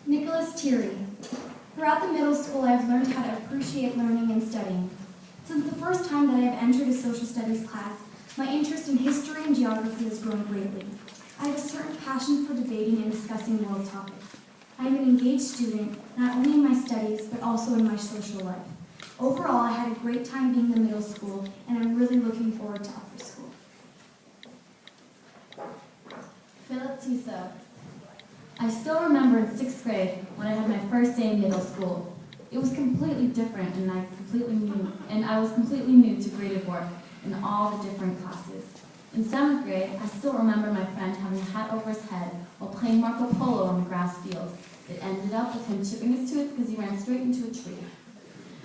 Nicholas Thierry. Throughout the middle school, I've learned how to appreciate learning and studying. Since the first time that I have entered a social studies class, my interest in history and geography has grown greatly. I have a certain passion for debating and discussing world topics. I am an engaged student, not only in my studies, but also in my social life. Overall, I had a great time being in middle school, and I'm really looking forward to upper school. Philip Tissot. I still remember in 6th grade when I had my first day in middle school. It was completely different and I was completely new to graded work in all the different classes. In 7th grade, I still remember my friend having a hat over his head while playing Marco Polo on the grass field. It ended up with him chipping his tooth because he ran straight into a tree.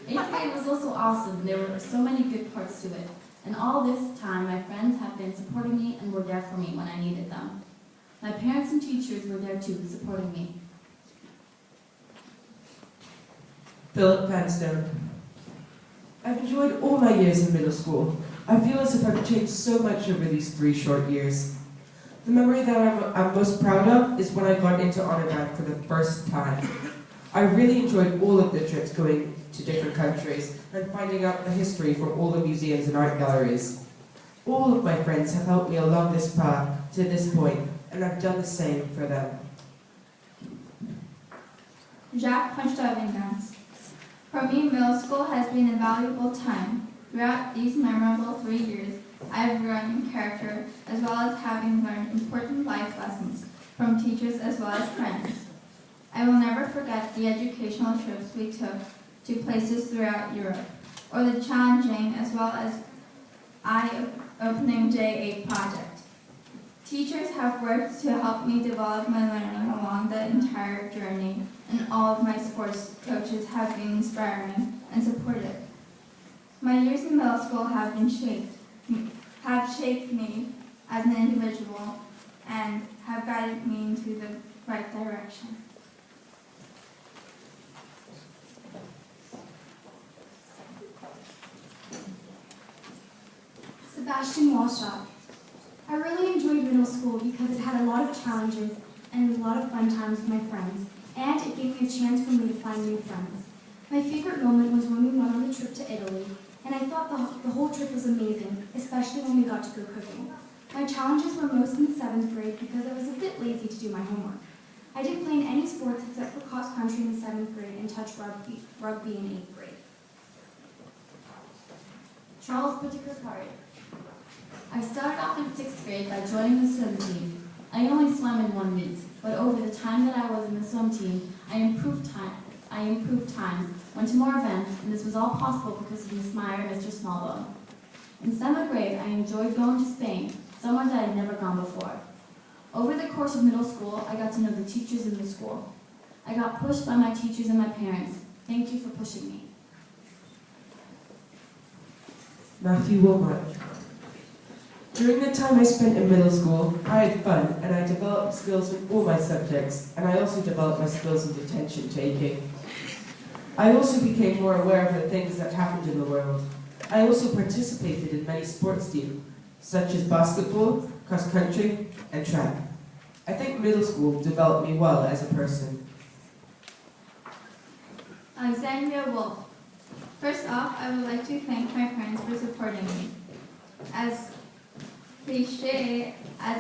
8th grade was also awesome. There were so many good parts to it. And all this time, my friends have been supporting me and were there for me when I needed them. My parents and teachers were there too, supporting me. Philip Vanstone. I've enjoyed all my years in middle school. I feel as if I've changed so much over these 3 short years. The memory that I'm most proud of is when I got into honor band for the first time. I really enjoyed all of the trips going to different countries and finding out the history from all the museums and art galleries. All of my friends have helped me along this path to this point, and I've done the same for them. Jacques Punchta-Vinganz. For me, middle school has been a valuable time. Throughout these memorable 3 years, I have grown in character as well as having learned important life lessons from teachers as well as friends. I will never forget the educational trips we took to places throughout Europe, or the challenging as well as eye-opening J8 project. Teachers have worked to help me develop my learning along the entire journey, and all of my sports coaches have been inspiring and supportive. My years in middle school have shaped me as an individual and have guided me into the right direction. Sebastian Walshaw. I really enjoyed middle school because it had a lot of challenges and a lot of fun times with my friends, and it gave me a chance for me to find new friends. My favorite moment was when we went on the trip to Italy, and I thought the whole trip was amazing, especially when we got to go cooking. My challenges were most in 7th grade because I was a bit lazy to do my homework. I didn't play in any sports except for cross country in 7th grade and touch rugby in 8th grade. Charles Whittaker-Curry. I started off in 6th grade by joining the swim team. I only swam in 1 meet, but over the time that I was in the swim team, I improved times, went to more events, and this was all possible because of Miss Meyer and Mr. Smallbone. In 7th grade, I enjoyed going to Spain, somewhere that I had never gone before. Over the course of middle school, I got to know the teachers in the school. I got pushed by my teachers and my parents. Thank you for pushing me. Matthew Wilmot. During the time I spent in middle school, I had fun and I developed skills in all my subjects, and I also developed my skills in detention taking. I also became more aware of the things that happened in the world. I also participated in many sports teams, such as basketball, cross country, and track. I think middle school developed me well as a person. Alexandria Wolf. First off, I would like to thank my parents for supporting me. As cliche as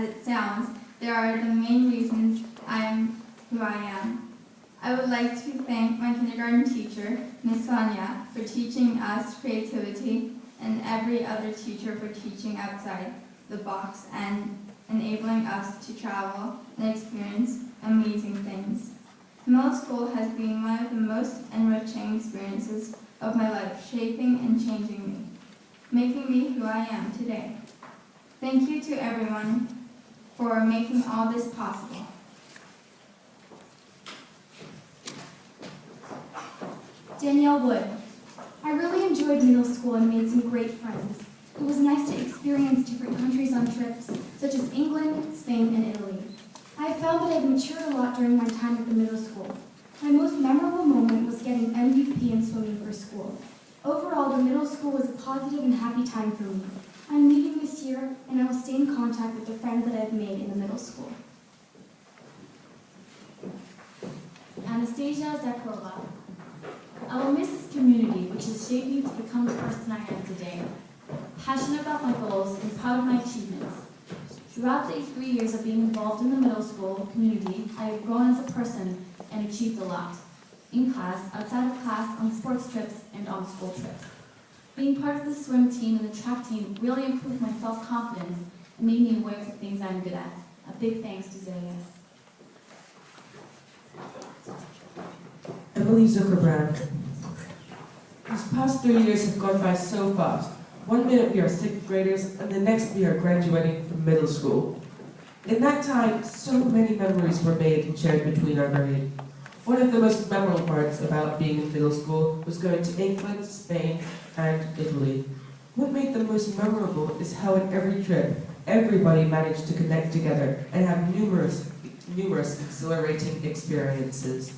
it sounds, there are the main reasons I am who I am. I would like to thank my kindergarten teacher, Miss Sonia, for teaching us creativity, and every other teacher for teaching outside the box and enabling us to travel and experience amazing things. Middle school has been one of the most enriching experiences of my life, shaping and changing me, making me who I am today. Thank you to everyone for making all this possible. Danielle Wood. I really enjoyed middle school and made some great friends. It was nice to experience different countries on trips, such as England, Spain, and Italy. I found that I've matured a lot during my time at the middle school. My most memorable moment was getting MVP in swimming for school. Overall, the middle school was a positive and happy time for me. I'm leaving this year, and I will stay in contact with the friends that I've made in the middle school. Anastasia Zakharova. I will miss this community, which has shaped me to become the person I am today. Passionate about my goals and proud of my achievements. Throughout the 3 years of being involved in the middle school community, I have grown as a person and achieved a lot. In class, outside of class, on sports trips, and on school trips. Being part of the swim team and the track team really improved my self-confidence and made me aware of the things I'm good at. A big thanks to Zayas. Emily Zuckerbrand. These past 3 years have gone by so fast. 1 minute we are 6th graders, and the next we are graduating from middle school. In that time, so many memories were made and shared between our grade. One of the most memorable parts about being in middle school was going to England, Spain, and Italy. What made them most memorable is how in every trip, everybody managed to connect together and have numerous exhilarating experiences.